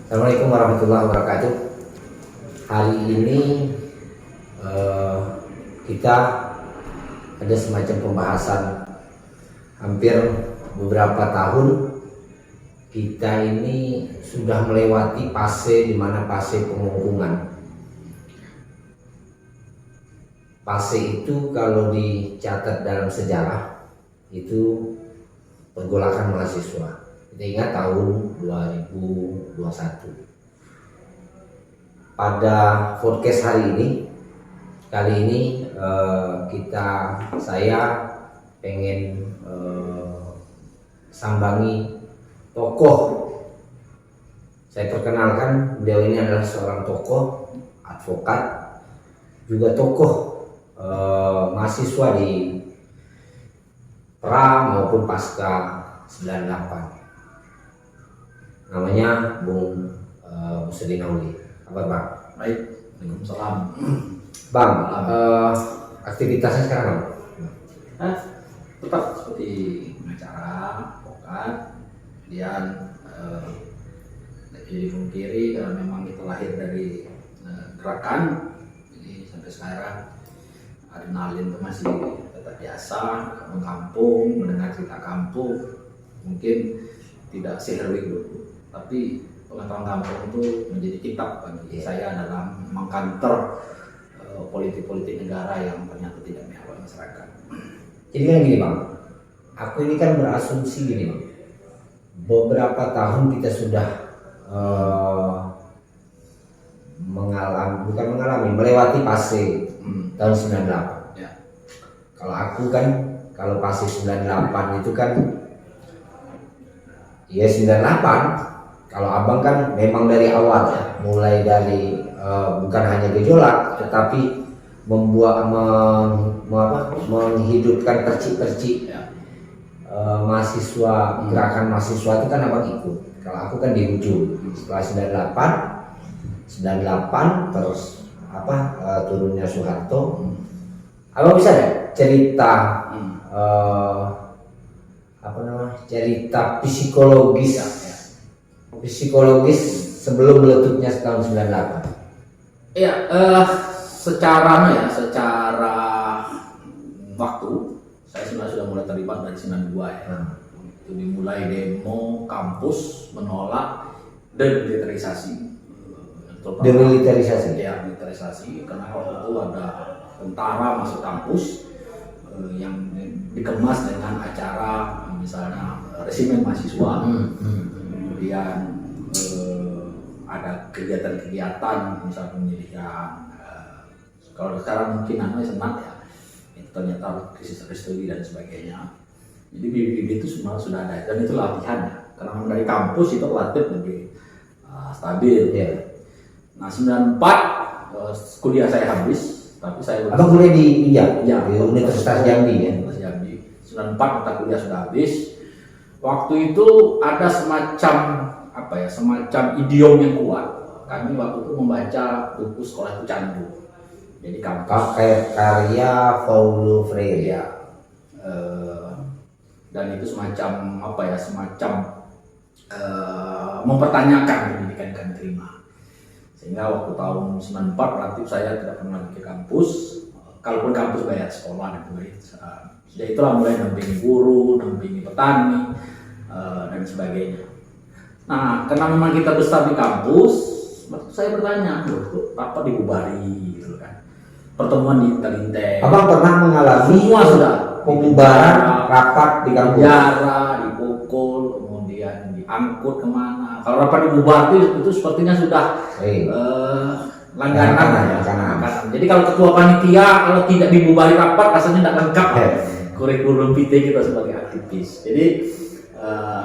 Assalamualaikum warahmatullahi wabarakatuh. Hari ini kita ada semacam pembahasan hampir beberapa tahun kita ini sudah melewati fase di mana fase pemungkungan. Fase itu kalau dicatat dalam sejarah itu pergolakan mahasiswa. Kita ingat tahun 2021. Pada podcast kali ini saya pengen sambangi tokoh. Saya perkenalkan, beliau ini adalah seorang tokoh advokat, juga tokoh mahasiswa di pra maupun pasca 98. Namanya Bung Musudin Auli. Apa Bang? Baik, Waalaikumsalam. Bang, aktivitasnya sekarang apa? Tetap seperti pengacara, advokat, kemudian jadi pungkiri karena memang itu lahir dari gerakan. Jadi sampai sekarang adrenalin itu masih tetap biasa, kampung, mendengar cerita kampung, mungkin tidak seheroik dulu. Tapi pengetahuan kampung itu menjadi kitab bagi saya dalam mengkanter politik-politik negara yang ternyata tidak memihak masyarakat. Jadi kan gini Bang, aku ini kan berasumsi gini Bang, beberapa tahun kita sudah melewati fase tahun 98. Ya. Kalau aku kan, kalau fase 98 itu kan ya 98. Kalau abang kan memang dari awal ya, mulai dari bukan hanya gejolak, tetapi menghidupkan percik-percik mahasiswa, gerakan mahasiswa itu kan abang ikut. Kalau aku kan di ujung setelah 98 terus turunnya Soeharto. Abang bisa deh cerita cerita psikologis sebelum meletupnya tahun 98. Iya, secara waktu saya sebenarnya sudah mulai terlibat dari 92 ya. Itu dimulai demo kampus menolak demilitarisasi. Demilitarisasi? Ya, militarisasi karena waktu itu ada tentara masuk kampus yang dikemas dengan acara misalnya resimen mahasiswa. Kemudian ada kegiatan-kegiatan misalnya penyelidikan, kalau sekarang mungkin namanya senat ya, itu ternyata krisis studi dan sebagainya. Jadi bibit-bibit itu semua sudah ada dan itu latihannya karena dari kampus itu relatif lebih stabil. Yeah. Nah 94 kuliah saya habis, tapi saya abang kuliah di di Universitas Jambi ya. 94 mata kuliah sudah habis. Waktu itu ada semacam idiom yang kuat. Kami waktu itu membaca buku Sekolah Itu Candu. Jadi kampus karya Paulo Freire. Ya. Dan itu semacam mempertanyakan pendidikan yang kami terima. Sehingga waktu tahun 94 relatif saya tidak pernah ke kampus. Kalaupun kampus bayar sekolah dan sebagainya. Sudah itulah mulai nampingi guru, nampingi petani, dan sebagainya. Nah, karena memang kita besar di kampus, saya bertanya, apa dibubari gitu kan? Pertemuan di Talinteng. Abang pernah mengalami semua sudah pembubaran rapat di kampus? Penjara, dipukul, kemudian diangkut kemana? Kalau rapat dibubar itu sepertinya sudah langganan. Jadi kalau ketua panitia kalau tidak dibubari rapat rasanya tidak lengkap kurikulum PT kita sebagai aktivis. Jadi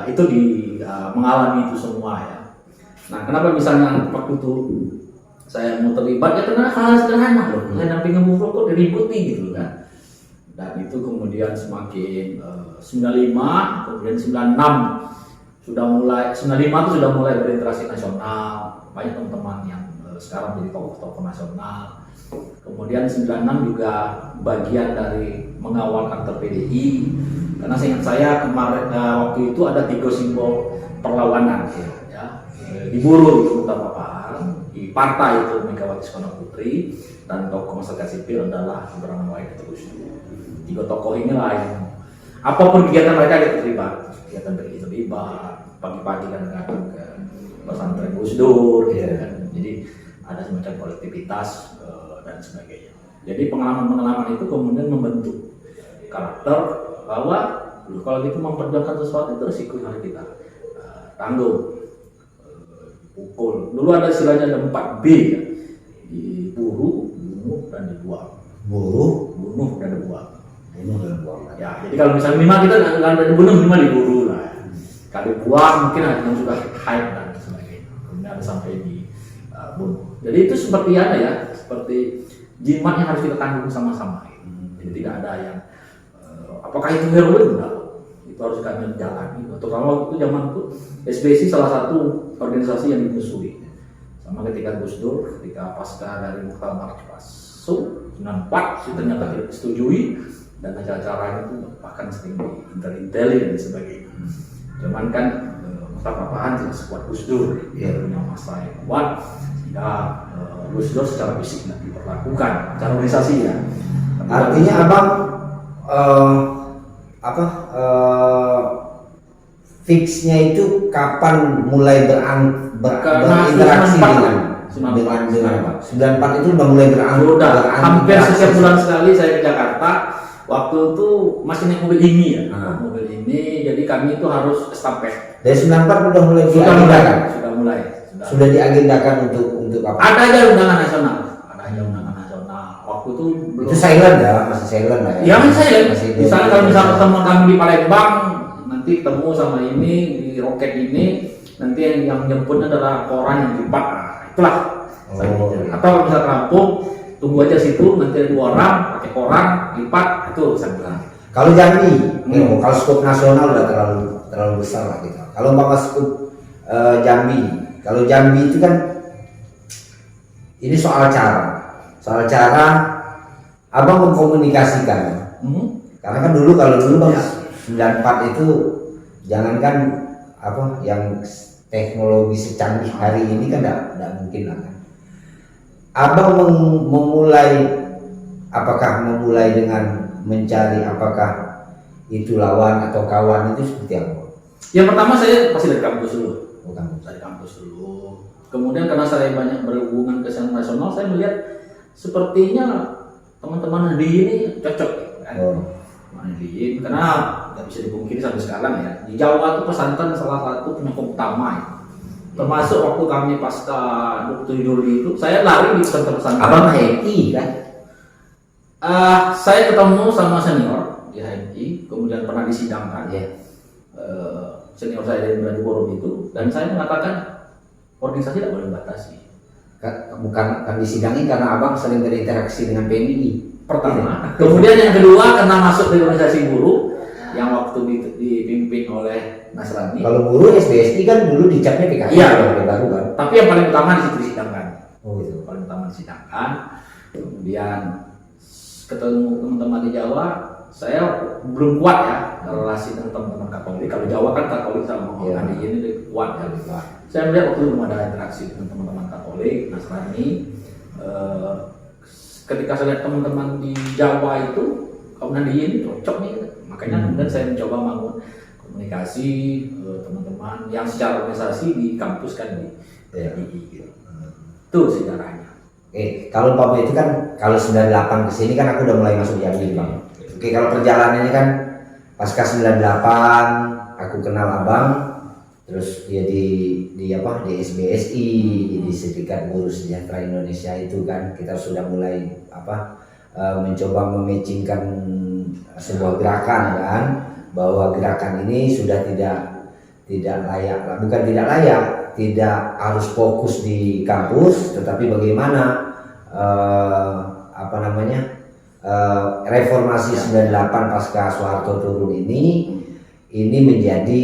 itu mengalami itu semua ya. Nah, kenapa misalnya waktu itu saya mau terlibat ya karena hal sederhana loh. Saya nampingi bufro kok diributi gitu kan. Dan itu kemudian semakin 95, kemudian 96 sudah mulai 95 itu sudah mulai berinteraksi nasional. Banyak teman-teman yang sekarang jadi tokoh-tokoh nasional. Kemudian 96 juga bagian dari mengawal kantor PDI, karena seingat saya kemarin waktu itu ada 3 simbol perlawanan ya, ya. Di Buruh itu Mukhtar Papahan, di partai itu Megawati Soekarno Putri, dan tokoh masyarakat sipil adalah Ibrahim Wahid atau Gus Dur. 3 tokoh inilah yang apapun kegiatan mereka dia terlibat, kegiatan terlibat, pagi-pagi kan ke pesantren Gus Dur, gitu kan. Jadi ada semacam kolektivitas dan sebagainya. Jadi pengalaman-pengalaman itu kemudian membentuk karakter bahwa kalau gitu memperjuangkan sesuatu itu risiko yang harus kita tanggung. Pukul. Dulu ada istilahnya ada 4B ya. Diburu, bunuh, dan dibuang. Buruh, Bunuh dan dibuang. bunuh dan buang. Ya, jadi kalau misalnya 5 kita nggak ada dibunuh, 5 diburu lah. Kalau dibuang mungkin ada yang sudah haid dan sebagainya. Kemudian ada sampai dibunuh. Jadi itu seperti apa ya? Seperti jimat yang harus kita tanggung sama-sama. Jadi tidak ada yang apakah itu heroin? Enggak. Itu harus kami jalani. Waktu kalau itu zaman itu SBSI salah satu organisasi yang dimusuhi. Sama ketika Gus Dur, ketika pasca dari Muktamar Pasu 94 itu ternyata tidak disetujui dan acara-acara itu bahkan sering diintel-intelin dan sebagainya. Cuman kan Mukhtar Papahan tidak sekuat Gus Dur, dia punya masa yang kuat sehingga Gus Dur secara fisik tidak diperlakukan secara organisasi ya. Artinya abang fixnya itu kapan mulai berinteraksi dengan apa? 94 itu udah mulai hampir setiap bulan sekali saya ke Jakarta. Waktu itu masih naik mobil ini ya, mobil ini. Jadi kami itu harus estafet. Dari 94 udah mulai diagendakan. Sudah diagendakan untuk apa? Ada aja undangan nasional. Waktu itu belum. Itu silent ya, masih silent lah ya. Iya masih silent. Misalnya kalau ketemu kami di Palembang, nanti ketemu sama ini di roket ini, nanti yang jemputnya adalah koran yang lipat. Itulah. Atau bisa rampung, tunggu aja situ, nanti ada 2 orang pakai koran lipat, itu saya bilang. Kalau Jambi, kalau skop nasional udah terlalu besar lah gitu. Kalau bapak skop Jambi, kalau Jambi itu kan ini soal cara abang mengkomunikasikan. Karena kan dulu bang 94 itu jangankan apa yang teknologi secanggih hari ini kan tidak mungkin lah kan. Abang memulai dengan mencari apakah itu lawan atau kawan itu seperti apa? Yang pertama saya masih dari kampus dulu. Dari kampus dulu. Kemudian karena saya banyak berhubungan ke nasional, saya melihat sepertinya teman-teman di ini cocok kan. Nahdliyin, karena nggak bisa dipungkiri sampai sekarang ya. Di Jawa itu pesantren salah satu penyokong utama ya. Termasuk waktu kami pasca Dr. Juli itu, saya lari di pesantren. Abang HMI kan? Saya ketemu sama senior di HMI, kemudian pernah disidangkan. Senior saya dari Brandipuro itu, dan saya mengatakan organisasi tidak boleh dibatasi. Bukan disidangin karena abang sering berinteraksi dengan PMI. Pertama, kemudian yang kedua karena masuk di organisasi buruh yang waktu dipimpin oleh Nasrani. Kalau buruh SBSI kan dulu dicapnya PKI. Iya, baru kan. Tapi yang paling utama di situ disidangkan. Oh gitu. Paling utama disidangkan. Kemudian ketemu teman-teman di Jawa, saya belum kuat ya relasi dengan teman-teman Katolik. Kalau Jawa kan Katolik sama orang ini lebih kuat ya. Saya melihat waktu belum ada interaksi dengan teman-teman Katolik, Nasrani. Ketika saya lihat teman-teman di Jawa itu, kaum Nahdliyin ini cocok nih, makanya kemudian saya mencoba bangun komunikasi teman-teman yang secara organisasi di kampus kan di PDI gitu. Itu sejarahnya. Kalau Pak itu kan kalau 98 kesini kan aku udah mulai masuk Jambi Bang. Kalau perjalanannya kan pasca 98 aku kenal abang, terus dia di SBSI, di Serikat Buruh Sejahtera Indonesia itu kan kita sudah mulai mencoba mematchingkan sebuah gerakan kan, bahwa gerakan ini sudah tidak layak, bukan tidak layak, tidak harus fokus di kampus, tetapi bagaimana reformasi 98 pasca Soeharto turun ini menjadi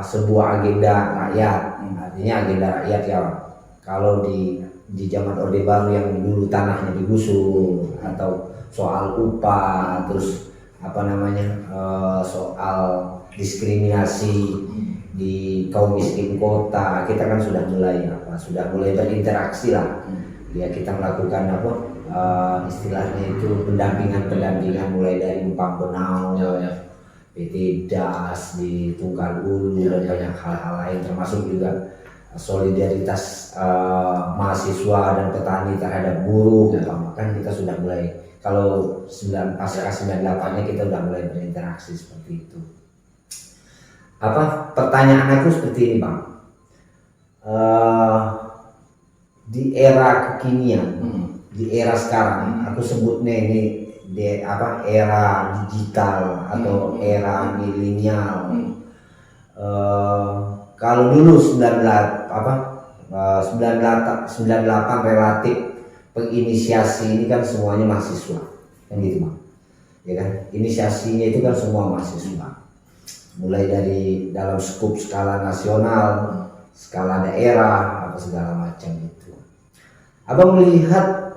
sebuah agenda rakyat. Artinya agenda rakyat ya, kalau di zaman Orde Baru yang dulu tanahnya digusur, atau soal upah, terus soal diskriminasi di kaum miskin kota kita kan sudah mulai berinteraksi lah. Ya kita melakukan istilahnya itu pendampingan mulai dari Empang Benau, PT Das di Tunggal Hulu dan banyak hal-hal lain, termasuk juga solidaritas mahasiswa dan petani terhadap buruh. Kan kita sudah mulai, kalau pasca 98-nya kita sudah mulai berinteraksi seperti itu. Pertanyaan aku seperti ini, Bang. Di era kekinian, di era sekarang, aku sebutnya ini era digital atau era milenial. Kalau dulu 98 relatif penginisiasi ini kan semuanya mahasiswa, kan gitu, Bang. Ya kan, inisiasinya itu kan semua mahasiswa. Mulai dari dalam skup skala nasional, skala daerah, segala macam itu. Abang melihat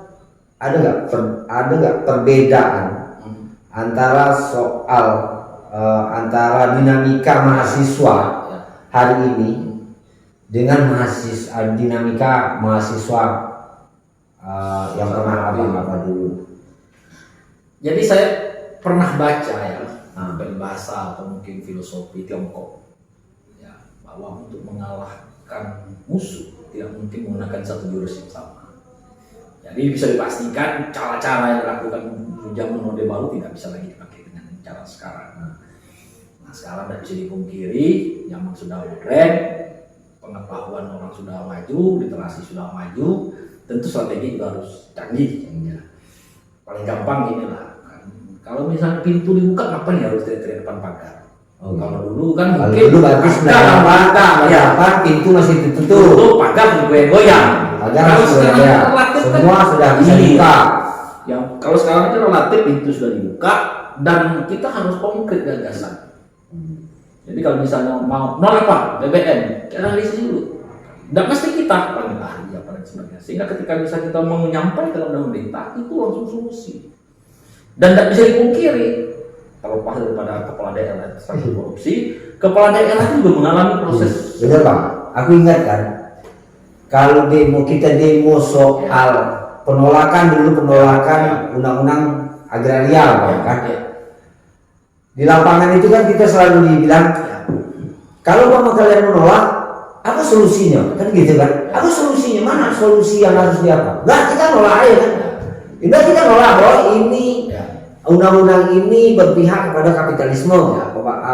ada nggak perbedaan antara antara dinamika mahasiswa hari ini dengan dinamika mahasiswa yang pernah abang dulu? Jadi saya pernah baca ya, bahasa atau mungkin filosofi Tiongkok ya, bahwa untuk mengalahkan musuh tidak mungkin menggunakan satu jurus yang sama. Jadi bisa dipastikan cara-cara yang dilakukan zaman Orde Baru tidak bisa lagi dipakai dengan cara sekarang. Nah sekarang tidak bisa dipungkiri, zaman sudah modern, pengetahuan orang sudah maju, literasi sudah maju, tentu strategi juga harus canggih. Paling gampang gini lah. Kalau misalnya pintu dibuka, ngapain ya harus teriak depan pagar? Kalau dulu kan mungkin dulu berarti 98 pintu masih tertutup, pagar goyang-goyang. Kalau sekarang semua sudah bisa dibuka. Yang kalau sekarang itu relatif pintu sudah dibuka dan kita harus konkret gagasan. Jadi kalau misalnya mau nol apa BBM, kita analisis dulu. Dan mesti kita panggil ahli apa dan sebagainya. Sehingga ketika bisa kita menyampaikan kepada pemerintah itu langsung solusi. Dan tidak bisa dipungkiri, kalau pas daripada kepala daerah tersangkut korupsi, kepala daerah juga mengalami proses. Benar, Bang. Aku ingat kan, kalau kita demo soal penolakan undang-undang agraria, kan? Di lapangan itu kan kita selalu dibilang, kalau kalian menolak, apa solusinya? Kan gitu kan? Apa solusinya? Mana solusi yang harus diapa? Enggak, kita nolak aja kan? Tidak, kita nolak bahwa ini undang-undang ini berpihak kepada kapitalisme,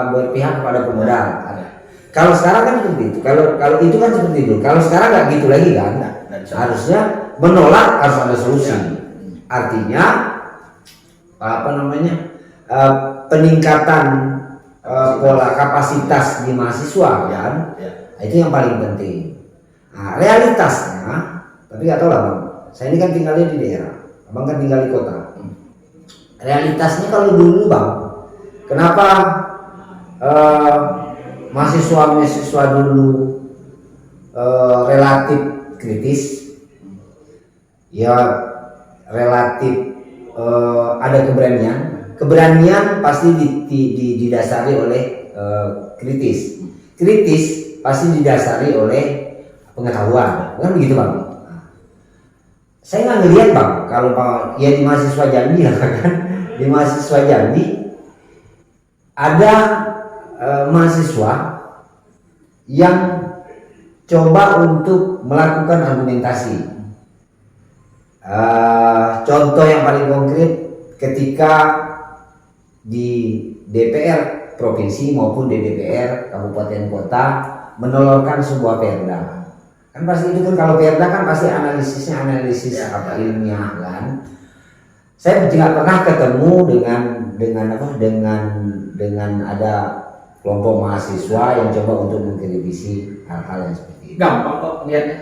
berpihak kepada pemodal. Kalau sekarang kan seperti itu. Kalau itu kan seperti itu. Kalau sekarang nggak gitu lagi kan? Harusnya menolak harus ada solusi. Artinya peningkatan pola kapasitas di mahasiswa kan? Itu yang paling penting. Nah, realitasnya, tapi nggak tahu lah, Bang. Saya ini kan tinggalnya di daerah. Abang kan tinggal di kota. Realitasnya kalau dulu, Bang, kenapa mahasiswa dulu relatif kritis, ya relatif ada keberanian pasti didasari oleh kritis pasti didasari oleh pengetahuan, kan begitu, Bang. Saya nggak ngelihat, Bang, kalau ya di mahasiswa Jambi ya kan, di mahasiswa Jambi ada mahasiswa yang coba untuk melakukan argumentasi. Contoh yang paling konkret ketika di DPR provinsi maupun di DPR kabupaten kota menelurkan sebuah perda. Kan pasti itu kan, kalau perda kan pasti analisisnya analisis ilmiah kan. Saya tidak pernah ketemu dengan ada kelompok mahasiswa yang coba untuk mengkritisi hal-hal yang seperti itu. Gampang kok lihatnya.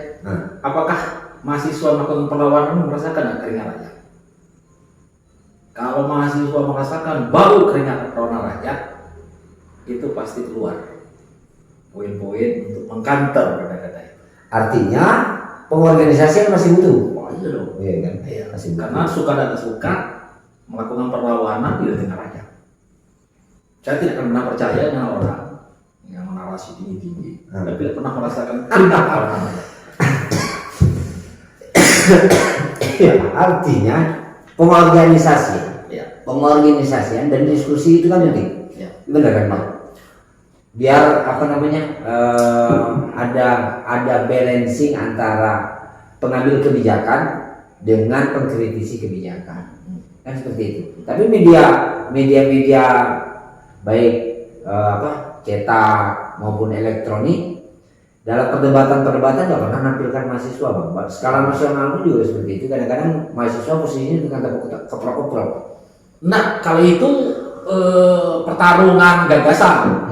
Apakah mahasiswa melakukan perlawanan merasakan keringat rakyat? Kalau mahasiswa merasakan bau keringat rakyat, itu pasti keluar poin-poin untuk mengkanter kata-kata itu. Artinya pengorganisasian masih butuh. Oh iya dong. Iya kan? Iya. Masih butuh. Karena suka dan tak suka melakukan perlawanan di tengah rakyat. Saya tidak pernah percaya dengan orang yang deklarasi tinggi-tinggi, tapi tidak pernah merasakan tindakan. Artinya pengorganisasi, Ya. pengorganisasian dan diskusi itu kan penting. Ya. Benar kan, Bang? Biar apa namanya ada balancing antara pengambil kebijakan dengan pengkritisi kebijakan, kan seperti itu. Tapi media baik cetak maupun elektronik dalam perdebatan nggak pernah menampilkan mahasiswa, Bang. Skala nasional pun juga seperti itu. Kadang-kadang mahasiswa posisinya dengan keprok-keprok. Nah, kalau itu pertarungan gagasan.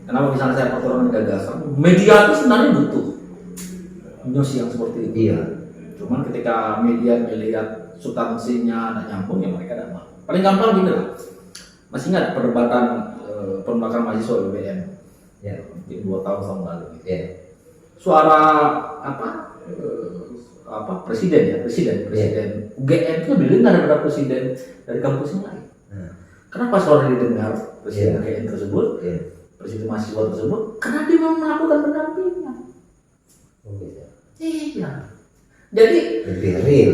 Kenapa misalnya saya pertarungan gagasan? Media itu sebenarnya butuh news yang seperti itu. Iya. Cuman ketika media melihat substansinya dan nyambung, ya mereka tidak mau. Paling gampang gini lah. Masih nggak ada perdebatan penolakan mahasiswa BBM? Ya. Mungkin 2 tahun lalu. Ya. Suara presiden UGM itu lebih dengar daripada presiden dari kampus yang lain. Kenapa suara didengar presiden UGM tersebut, presiden mahasiswa tersebut? Karena dia mau melakukan pendampingan. Iya. Jadi Lebih real.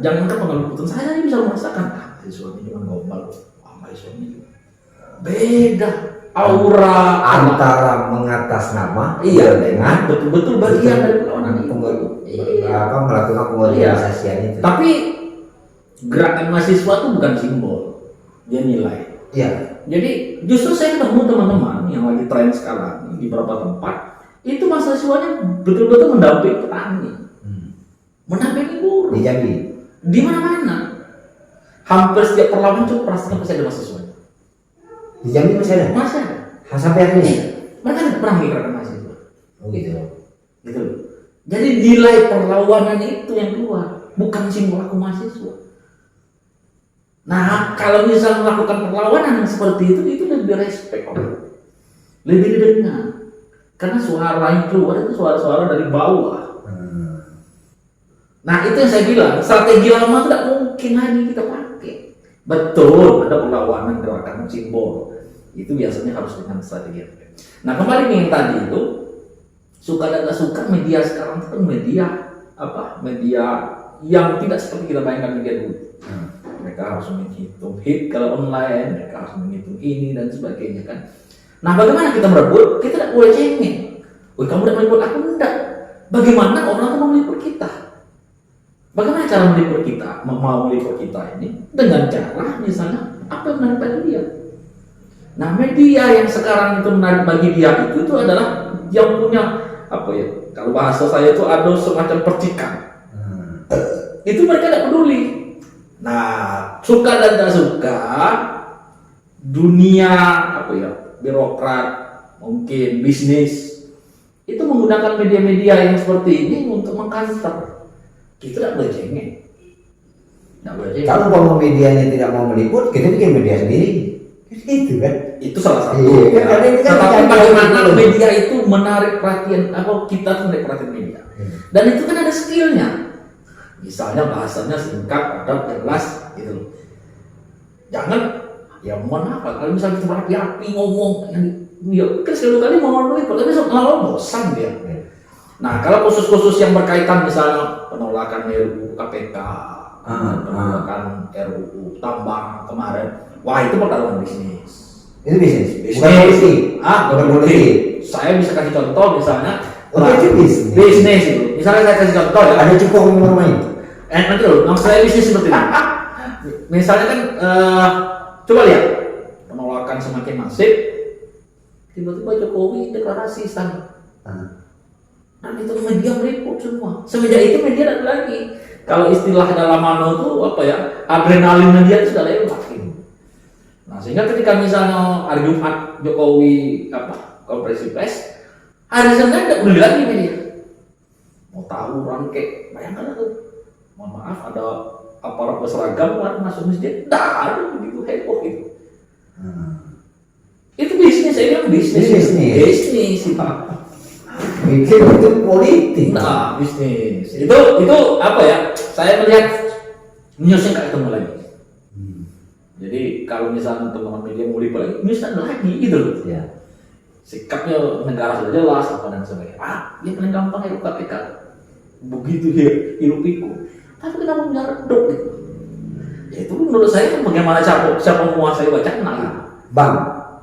Jangan kan mengambil keputusan, saya bisa merasakan mahasiswa ini cuma gombal, mahasiswa ini beda aura Antara mengatas nama dengan betul-betul bagian dari perlawanan itu. melakukan pengorganisasian itu. Tapi gerakan mahasiswa itu bukan simbol, dia nilai. Iya. Jadi justru saya ketemu teman-teman yang lagi tren sekarang di beberapa tempat, itu mahasiswanya betul-betul mendampingi petani, mendampingi buruh. Di Jambi. Di mana-mana, hampir setiap perlawanan cukup pasti ada mahasiswanya. Di Jambi masih ada. Masih ada. Sampai hari ini. Mereka tidak pernah menggerakkan mahasiswa. Oh gitu. Gitu. Jadi nilai perlawanan itu yang keluar, bukan simbol aku mahasiswa. Nah, kalau misal melakukan perlawanan yang seperti itu lebih respect, lebih didengar. Karena suara yang keluar itu suara-suara dari bawah. Nah, itu yang saya bilang, strategi lama tidak mungkin lagi kita pakai. Betul, ada perlawanan gerakan simbol. Itu biasanya harus dengan strategi. Nah, kembali nih yang tadi itu, suka dan tak suka media sekarang itu kan media yang tidak seperti kita bayangkan media dulu. Mereka harus menghitung hit kalau online, mereka harus menghitung ini dan sebagainya kan. Nah, bagaimana kita merebut? Kita tidak boleh cengeng. Kamu tidak meliput, aku tidak. Bagaimana orang itu mau meliput kita? Bagaimana cara meliput kita? Mau meliput kita ini dengan cara misalnya apa yang menarik bagi dia. Nah, media yang sekarang itu menarik bagi dia itu adalah yang punya kalau bahasa saya itu ada semacam percikan. Itu mereka tidak peduli. Nah, suka dan tak suka dunia birokrat, mungkin bisnis itu menggunakan media-media yang seperti ini untuk mengcounter. Kita tidak boleh cengeng. Kalau mau medianya tidak mau meliput, kita bikin media sendiri. Itu kan? Itu salah satu. Iya, kan, Tetapi bagaimana media itu menarik perhatian kita tuh menarik perhatian media. Dan itu kan ada skillnya. Misalnya bahasanya singkat, padat, jelas, gitu. Jangan, mohon maaf, kalau misalnya kita berapi-api ngomong, kan sekali kali mau meliput, tapi lama bosan dia. Nah, kalau khusus-khusus yang berkaitan misalnya penolakan RUU KPK, penolakan RUU tambang kemarin, wah itu pertarungan bisnis. Itu bisnis. Bukan politik. Bukan politik. Saya bisa kasih contoh misalnya. Itu bisnis. Bisnis itu. Misalnya saya kasih contoh ya. Ada cukup yang mau main. Nanti loh, maksud saya bisnis seperti ini. Misalnya kan, coba lihat penolakan semakin masif, tiba-tiba Jokowi deklarasi istana. Dan itu media meliput semua. Semenjak itu media tidak lagi. Kalau istilah dalam mano itu adrenalin media itu sudah lewat. Nah, sehingga ketika misalnya hari Jumat Jokowi konferensi pers, hari Senin tidak peduli lagi media. Mau tahu rangke, bayangkan itu. Mohon maaf, ada aparat berseragam masuk masjid, ada begitu heboh itu. Itu bisnis, saya bilang bisnis. Bisnis. Mikir itu politik. Nah, bisnis. Itu Saya melihat news yang nggak ketemu lagi. Jadi kalau misalnya teman-teman media mau liput lagi, misalnya lagi gitu loh. Ya. Sikapnya negara sudah jelas apa dan sebagainya. Dia paling gampang hirup KPK. Begitu hirup pikuk. Tapi kenapa menyeruduk gitu? Ya itu menurut saya kan bagaimana siapa menguasai wacana gitu. Bang,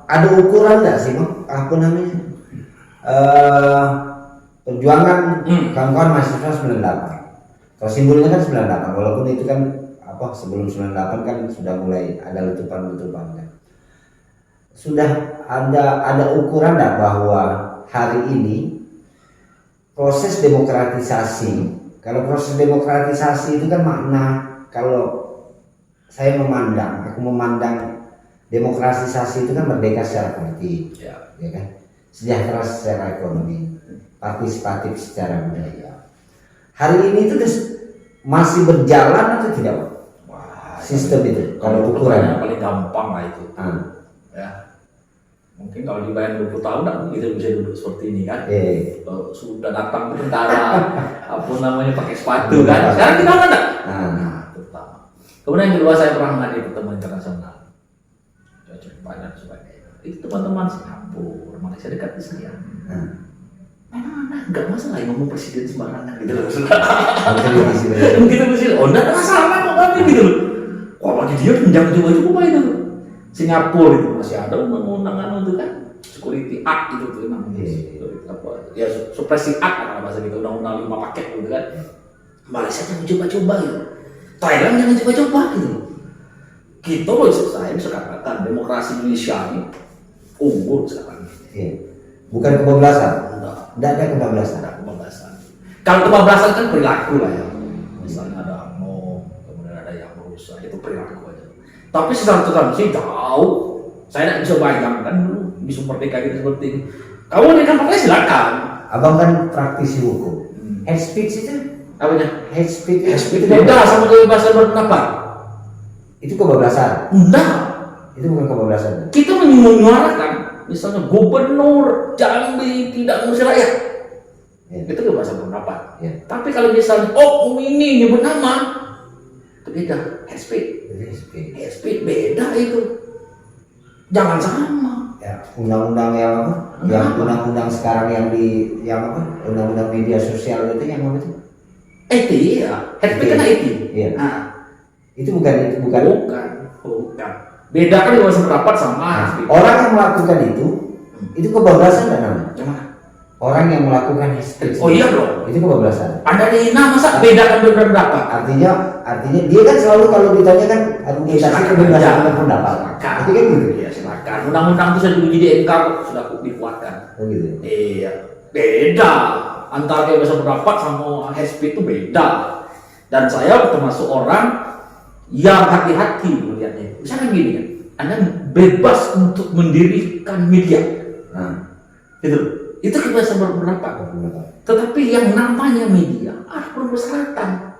ada ukuran nggak sih Bang? Apa namanya? Perjuangan kawan-kawan mahasiswa 98. Kalau simbolnya kan 98, walaupun itu kan apa sebelum 98 kan sudah mulai ada letupan-letupan kan. Sudah ada ukuran nggak bahwa hari ini proses demokratisasi, kalau proses demokratisasi itu kan makna, kalau saya aku memandang demokratisasi itu kan merdeka secara politik, ya kan, sejahtera secara ekonomi, partisipatif secara budaya. Hari ini itu masih berjalan atau tidak? Sistem itu, kalau ukuran paling gampang lah itu. Ya. Mungkin kalau dibayar 20 tahun kita bisa duduk seperti ini kan. Kalau sudah datang tentara apa namanya pakai sepatu kan. Sekarang kita ada. Nah, pertama. Kemudian yang kedua, saya pernah menghadiri pertemuan internasional. Cukup banyak sebagainya. Itu teman-teman Singapura, Malaysia dekat di sini ya. Memang enggak masalah ngomong presiden sembarangan gitu loh. Mungkin presiden, enggak ada masalah kok tapi gitu loh. Kok lagi dia pinjam coba-coba itu. Singapura itu masih ada undang-undangan itu kan, Security Act itu tuh namanya. Apa? Ya Supresi Act kalau bahasa gitu, undang-undang 5 paket gitu kan. Malaysia jangan coba-coba gitu. Thailand jangan coba-coba gitu. Kita loh saya bisa katakan demokrasi Indonesia ini unggul sekarang. Bukan kebablasan. Tidak ada kebablasan. Kalau kebablasan kan perilaku lah ya. Misalnya ada kemudian ada yang merusak, itu perilaku aja. Tapi secara substansi jauh. Saya tidak bisa bayangkan dulu bisa merdeka gitu seperti ini. Kamu ini kan pakai silakan. Abang kan praktisi hukum. Hate speech itu apanya? Hate speech itu beda sama kebebasan berpendapat. Itu kebablasan. Enggak. Itu bukan kebablasan. Kita menyuarakan, misalnya gubernur Jambi tidak mengusir rakyat. Itu kebebasan berpendapat. Tapi kalau misalnya ini nyebut nama, itu beda. Hate speech beda itu. Jangan sama. Ya, undang-undang yang apa? Yang undang-undang sekarang yang apa? Undang-undang media sosial itu yang apa itu? Ya. Hate speech kan IT. Iya. Itu bukan. Beda kan kebebasan berpendapat sama. Orang yang melakukan itu kebablasan dan namanya. Gimana? Orang yang melakukan hate speech. Oh iya dong. Itu kebablasan. Anda dihina masa bedakan berpendapat? Artinya dia kan selalu kalau ditanya kan argumentasi kebebasan berpendapat. Itu kan gitu. Iya silakan. Undang-undang itu sudah diuji di MK sudah dikuatkan. Oh gitu. Iya. Beda. Antara kebebasan berpendapat sama hate speech itu beda. Dan saya termasuk orang yang hati-hati melihatnya. Misalnya gini kan, Anda bebas untuk mendirikan media. Gitu. Itu kebebasan berpendapat. Tetapi yang namanya media ada persyaratan.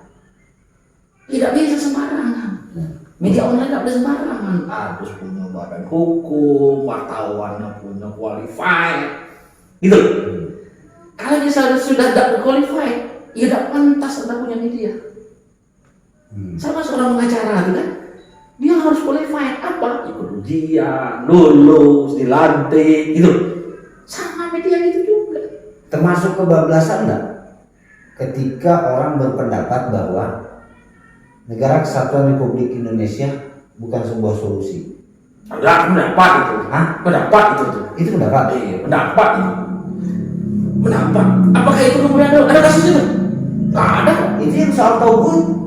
Tidak bisa sembarangan. Media online tidak bisa sembarangan. Harus punya badan hukum, wartawannya punya qualified. Gitu. Kalau misalnya sudah tidak qualified, ya tidak pantas Anda punya media. Sama seorang pengacara itu kan, dia harus qualified apa? Ikut ujian, lulus, dilantik, gitu. Sama media gitu juga. Termasuk kebablasan enggak? Ketika orang berpendapat bahwa negara kesatuan Republik Indonesia bukan sebuah solusi. Ada pendapat itu. Pendapat itu tuh. Itu pendapat. Iya, pendapat itu. Pendapat. Apakah itu kemudian ada kasusnya tuh? Nggak ada. Itu yang soal Tauhid.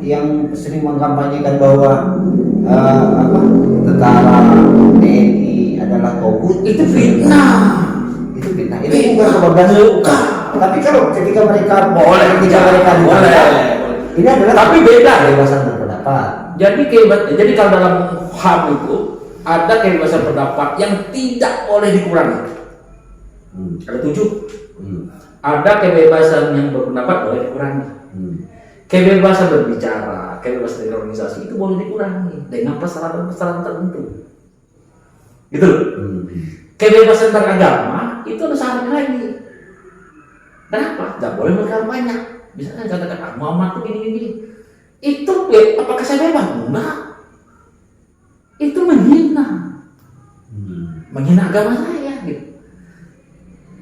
Yang sering mengkampanyekan bahwa tentara TNI adalah Tauhid. Itu fitnah. Itu bukan kebablasan. Tapi kalau ketika mereka boleh. Ini adalah tapi beda kebebasan berpendapat. Jadi kalau dalam HAM itu ada kebebasan pendapat yang tidak boleh dikurangi. Ada 7. Ada kebebasan yang berpendapat boleh dikurangi. Kebebasan berbicara, kebebasan berorganisasi itu boleh dikurangi dengan persyaratan-persyaratan tertentu. Gitu. Kebebasan beragama itu ada syarat lagi. Kenapa? Tidak boleh berkampanye. Misalnya katakan Muhammad itu gini. Itu apakah saya bebas? Enggak. itu menghina agama saya gitu.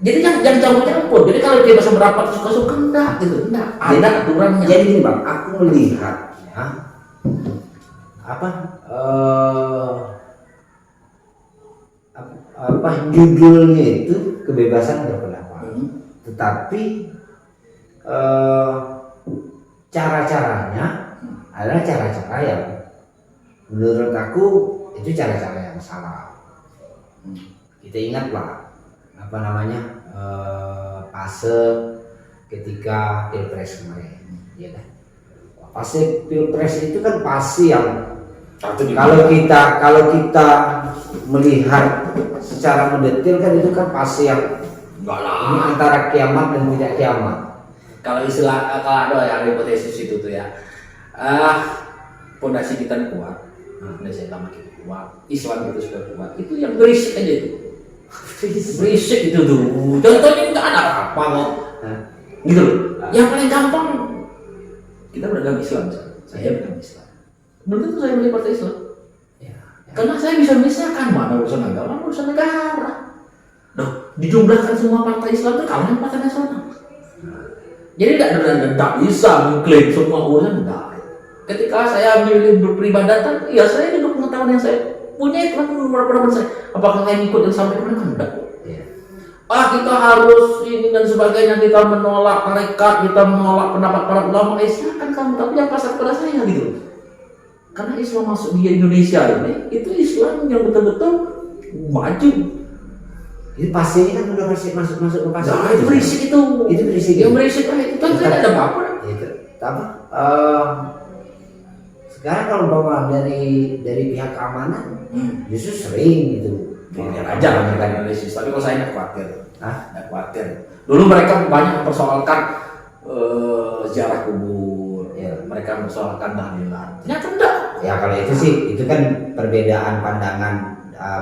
Jadi jangan campur-campur. Jadi kalau dia bisa merapat suka-suka enggak gitu, enggak. Ada aturannya. Jadi gini Bang, aku melihatnya judulnya itu kebebasan berpendapat, tetapi cara-caranya adalah cara-cara yang menurut aku itu cara-cara yang salah. Kita ingatlah fase ketika pilpres kemarin, ya kan? Fase pilpres itu kan fase yang kalau kita melihat secara mendetail kan itu kan fase yang ini antara kiamat dan tidak kiamat. Kalau istilah kalau ada yang hipotesis itu tuh ya, pondasi kita kuat, pondasi agama kita kuat, Islam itu sudah kuat, itu yang berisik aja itu. Berisik itu tuh, contohnya nggak ada apa kok, gitu loh. Yang paling gampang kita beragama Islam, saya beragama Islam. Belum tentu saya milih partai Islam, karena saya bisa misalkan mana urusan agama, urusan negara. Nah, dijumlahkan semua partai Islam itu kalahnya partai nasional. Jadi tidak bisa mengklaim semua urusan enggak. Ketika saya milih berperibadatan, ya saya juga pengetahuan yang saya punya itu kan beberapa saya. Apakah saya ikut yang sampai kemana? Enggak. Kita harus ini dan sebagainya, kita menolak tarekat, kita menolak pendapat para ulama. Silakan kamu, tapi yang pasar kepada saya gitu. Karena Islam masuk di Indonesia ini, itu Islam yang betul-betul maju. Itu pastinya kan udah masuk ke pasar. Nah, itu berisik itu. Itu berisik. Yang berisik itu kan tidak ada apa-apa. Itu sekarang kalau bawa dari pihak keamanan, justru sering itu. Biar aja mereka analisis. Tapi kalau saya nggak khawatir. Nggak khawatir. Dulu mereka banyak mempersoalkan ziarah kubur. Ya, mereka mempersoalkan tahlilan. Ternyata enggak. Ya kalau itu sih, itu kan perbedaan pandangan,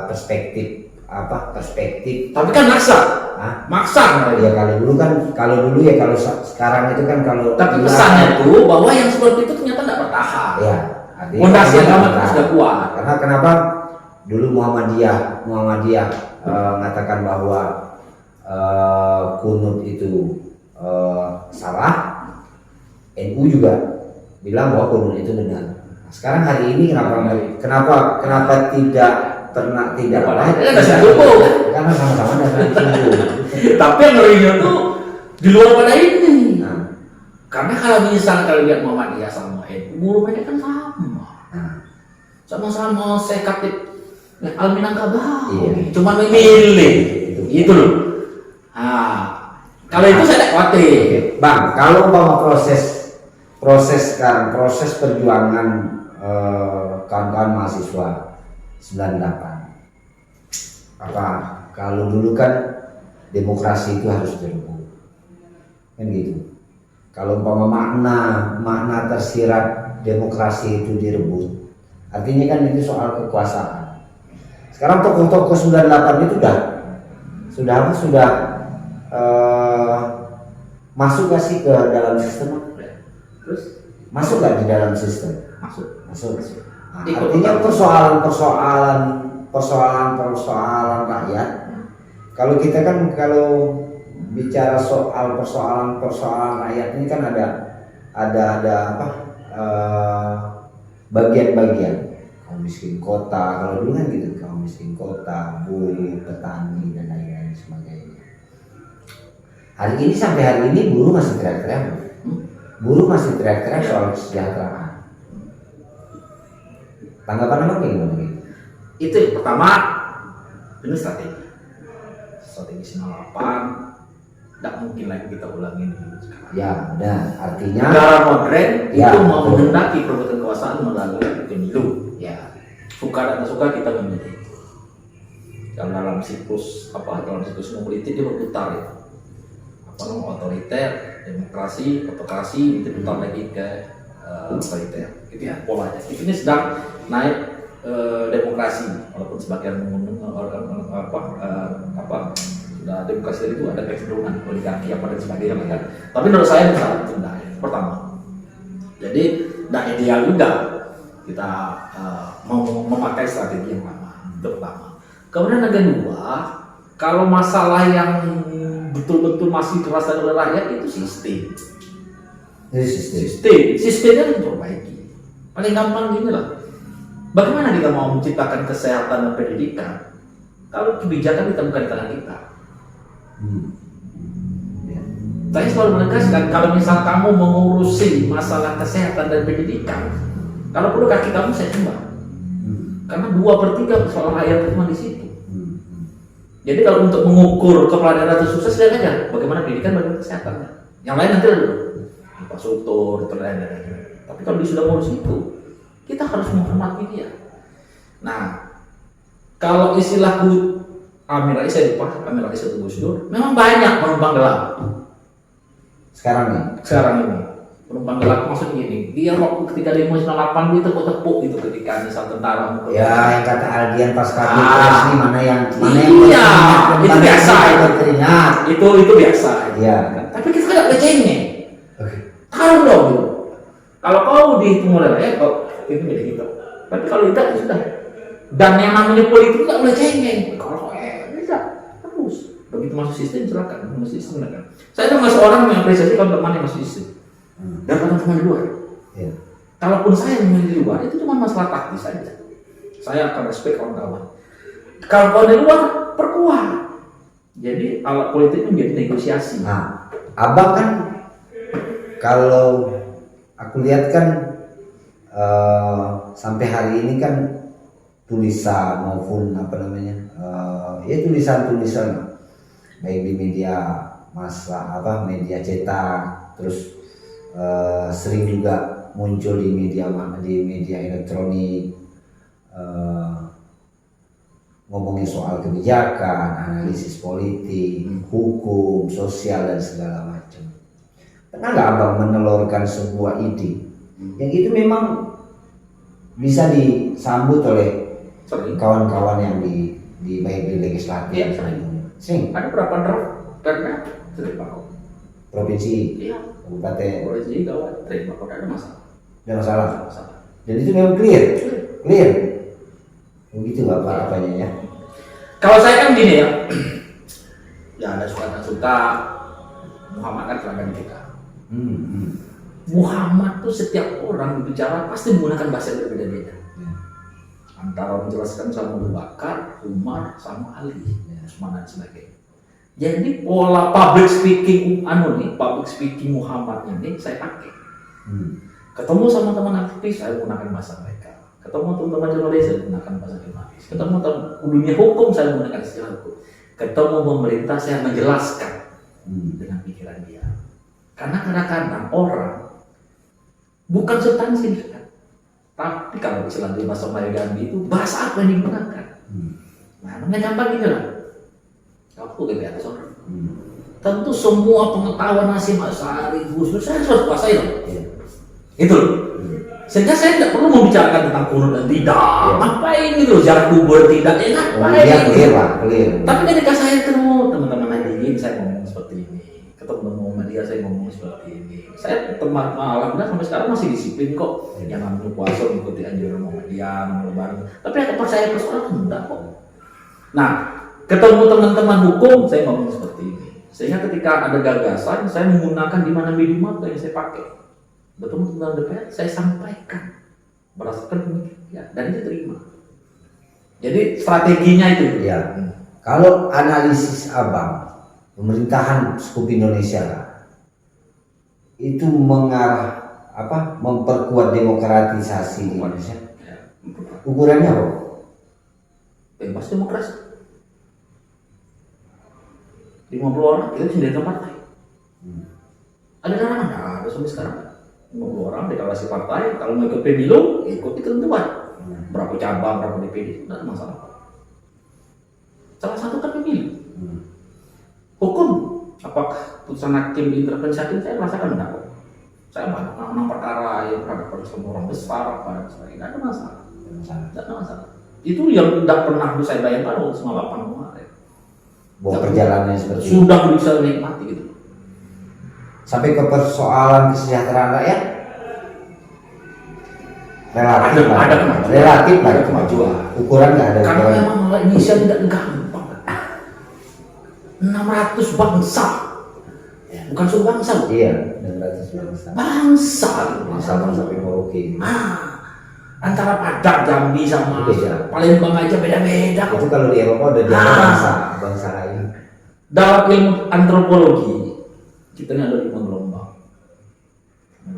perspektif. Tapi kan maksa ya kalau sekarang itu kan kalau tapi pesannya itu bahwa yang seperti itu ternyata tidak bertahan ya, fondasi agama sudah kuat. Karena kenapa dulu Muhammadiyah mengatakan bahwa kunut itu salah, NU juga bilang bahwa kunut itu benar. Nah, sekarang hari ini kenapa tidak baik? Karena sama-sama dasar subuh. Tapi yang ngerinya tuh di luar pada ini. Karena kalau misalnya kalau lihat Muhammadiyah sama NU, guru mereka kan sama-sama sekatif Al-Minangkabau. Cuma memilih itu loh. Kalau itu saya tidak khawatir. Bang, kalau proses sekarang, proses perjuangan kawan-kawan mahasiswa 98, kalau dulu kan demokrasi itu harus direbut, kan gitu. Kalau makna tersirat demokrasi itu direbut, artinya kan itu soal kekuasaan. Sekarang tokoh-tokoh 98 itu sudah masuk gak sih ke dalam sistem? Terus masuk gak di dalam sistem? Masuk. Nah, artinya persoalan rakyat. Kalau kita kan kalau bicara soal persoalan rakyat ini kan ada bagian-bagian. Kaum miskin kota, kalau dulu kan gitu, kaum miskin kota, buruh, petani dan lain-lain sebagainya. Sampai hari ini buruh masih teriak-teriak. Buruh masih teriak-teriak soal kesejahteraan. Tanggapan apa gimana? Itu yang pertama, ini strategi 98 tidak mungkin lagi kita ulangin sekarang. Ya, dan artinya negara modern itu mau menghendaki perbuatan kekuasaan melalui pemilu. Ya, suka dan tak suka kita memilih. Dalam siklus politik dia berputar ya. Otoriter, demokrasi, autokrasi, itu putar lagi ke otoriter. Itu ya polanya. Ini sedang naik demokrasi, walaupun sebagian demokrasi itu ada kecenderungan oligarki apa dan sebagainya kan. Tapi menurut saya misalnya itu tidak. Pertama, jadi tidak ideal juga kita mau memakai strategi yang lama, terutama. Kemudian yang kedua, kalau masalah yang betul-betul masih terasa oleh rakyat itu sistem. Sistemnya harus diperbaiki. Paling gampang gini lah. Bagaimana kita mau menciptakan kesehatan dan pendidikan kalau kebijakan kita bukan di tangan kita? Saya selalu menegaskan, kalau misal kamu mengurusi masalah kesehatan dan pendidikan, kalau perlu kaki kamu saya sembah. Karena 2/3 persoalan rakyat cuma di situ. Jadi kalau untuk mengukur kepala daerah itu sukses, lihat aja bagaimana pendidikan, bagaimana kesehatan. Yang lain nanti dulu, infrastruktur, itu lain. Tapi kalau dia sudah ngurus itu, kita harus menghormati dia. Nah, kalau istilahku Amin Rais, saya lupa, Amin Rais atau Gus Dur, memang banyak penumpang gelap. Sekarang ini penumpang gelap maksudnya gini, dia waktu ketika demo 98 dia tepuk-tepuk gitu ketika misal tentara ya yang kata Aldian pas kabur ini mana yang iya, itu biasa itu biasa ya. Tapi kita nggak boleh cengeng, taruh dong gitu. Kalau kau dihitung oleh rakyat, kok itu beda kita. Tapi kalau tidak ya sudah, dan yang namanya politik nggak boleh cengeng. Kalau bisa terus begitu masuk sistem silakan, masuk sistem silakan. Saya termasuk orang yang apresiasi kalau teman yang masuk sistem dan teman-teman di luar. Kalaupun saya yang di luar itu cuma masalah taktis saja. Saya akan respect kawan-kawan. Kalau di luar perkuat. Jadi alat politik menjadi negosiasi. Nah, abang kan kalau aku lihat kan sampai hari ini kan tulisan maupun apa namanya ya tulisan baik di media massa media cetak, terus sering juga muncul di media elektronik, ngomongin soal kebijakan, analisis politik, hukum, sosial dan segala macam. Pernah nggak abang menelurkan sebuah ide yang itu memang bisa disambut oleh kawan-kawan yang di baik di legislatif? Iya, sering. Ada berapa draft perda terima kok. Provinsi, Iya. kabupaten, Provinsi gawat terima kok, ada masalah. tidak masalah. Ada masalah. Dan itu memang clear. Begitu apa-apanya ya. Kalau saya kan gini ya, ya ada suka Muhammad kan teladan kita. Muhammad tuh setiap orang berbicara pasti menggunakan bahasa yang berbeda-beda. Antara menjelaskan sama Abu Bakar, Umar, sama Ali, Utsman dan sebagainya. Jadi pola public speaking Muhammad ini saya pakai. Ketemu sama teman aktivis saya menggunakan bahasa mereka. Ketemu teman-teman jurnalis saya menggunakan bahasa jurnalis. Ketemu dunia hukum saya menggunakan istilah hukum. Ketemu pemerintah saya menjelaskan dengan pikiran dia. Karena kadang-kadang orang bukan substansi kan. Tapi kalau istilah di bahasa Melayu Gandhi itu bahasa apa yang digunakan? Nah, namanya gampang gitu lah. Aku ke atas orang. Tentu semua pengetahuan Hasyim Asy'ari, Gus Dur saya harus kuasai loh. Itu loh. Sehingga saya tidak perlu membicarakan tentang kunut dan tidak. Ngapain gitu loh, jarak kubur tidak, ya ngapain? Clear. Tapi ketika saya ketemu teman-teman Nahdliyin, saya ngomong seperti ini. Ketemu Muhammadiyah, saya ngomong seperti ini. Saya alhamdulillah sampai sekarang masih disiplin kok. Yang namanya puasa mengikuti anjuran Muhammadiyah, lebaran. Tapi ada percaya persoalan enggak kok. Nah, ketemu teman-teman hukum, saya ngomong seperti ini. Sehingga ketika ada gagasan, saya menggunakan di mana medium apa yang saya pakai. Bertemu teman DPR, saya sampaikan berdasarkan pemikiran dan itu terima. Jadi strateginya itu. Ya. Kalau analisis abang, pemerintahan Skup Indonesia itu mengarah memperkuat demokratisasi di Indonesia. Ukurannya apa? Bebas demokrasi. 50 orang kita sendiri partai. Ada larangan? Ada sampai sekarang. 50 orang deklarasi partai, kalau mau ikut pemilu, ikuti ketentuan. Berapa cabang, berapa DPD, tidak ada masalah. Salah satu kan pemilu. Hukum, apakah putusan hakim intervensi hakim saya rasakan enggak kok. Saya banyak menang perkara yang berhadapan sama orang besar, apa sebagainya, tidak ada masalah. Tidak ada masalah. Itu yang tidak pernah saya bayangkan waktu 98 kemarin. Bahwa perjalanannya seperti itu. Sudah bisa menikmati gitu. Sampai ke persoalan kesejahteraan rakyat. relatif lah. ada kemajuan. Relatif lah. Ada kemajuan. Ukuran nggak ada. Karena ukuran. memang Indonesia tidak gampang. 600 bangsa, bukan suku bangsa, loh. Iya, 600 bangsa. Bangsa. Sabang sampai Merauke. Antara Padang, Jambi sama Beda. Palembang aja beda-beda kok. Itu kalau di Eropa udah dianggap bangsa lain. Dalam ilmu antropologi kita ini ada 5 gelombang.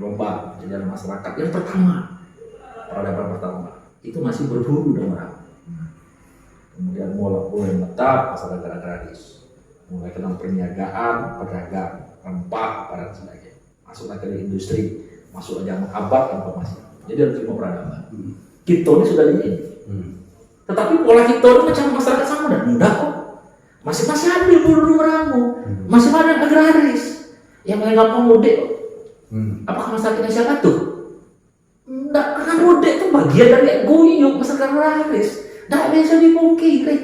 Gelombang di dalam masyarakat. Yang pertama, peradaban pertama itu masih berburu dan meraup. Kemudian mulai menetap masyarakat agraris, mulai kenal perniagaan, perdagang, rempah, dan sebagainya. Masuk ke industri, masuk zaman abad informasi. Jadi ada 5 peradaban. Kita ini sudah di ini. Tetapi pola kita ini macam masyarakat sama dan mudah kok. Masih ada yang buru meramu, masih ada yang agraris, yang paling gampang mudik. Apakah masyarakat Indonesia patuh? Enggak, karena mudik itu bagian dari guyup masyarakat agraris. Tidak bisa dipungkiri.